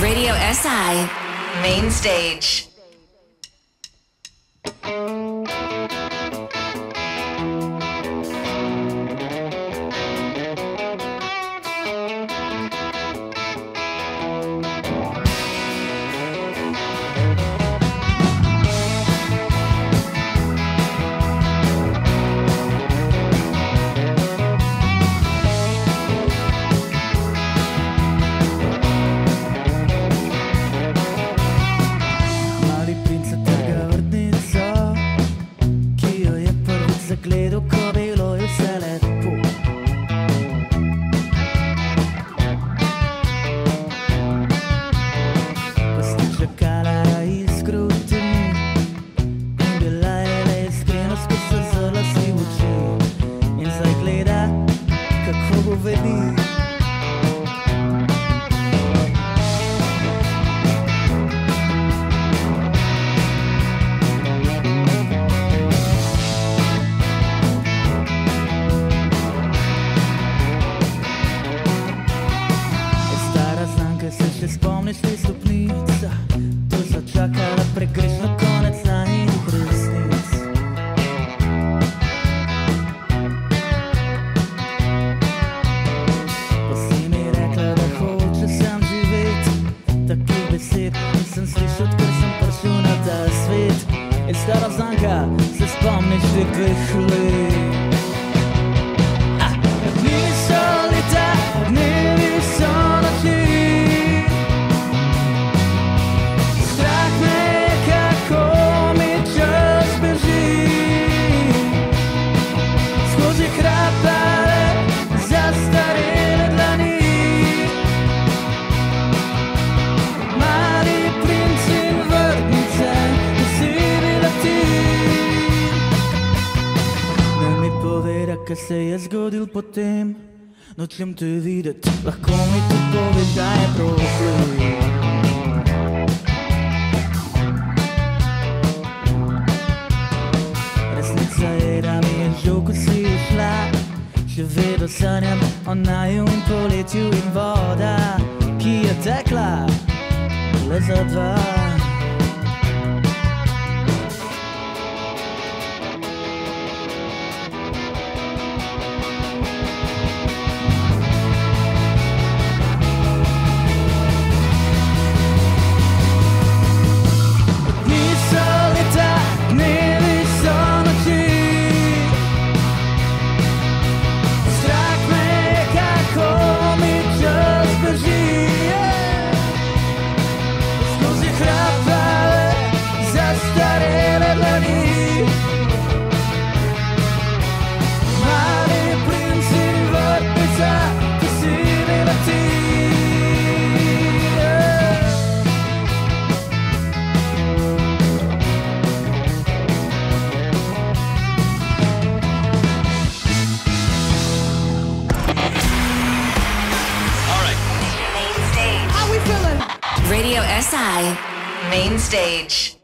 Radio SI, main stage. Se je zgodil potem, nočem te videti, lahko mi to poveš, da je problem. Resnica je, da mi je žal, ko si šla, še vedno sanjam o naju in poletju in voda, ki je tekla le za dva. Radio SI, main stage.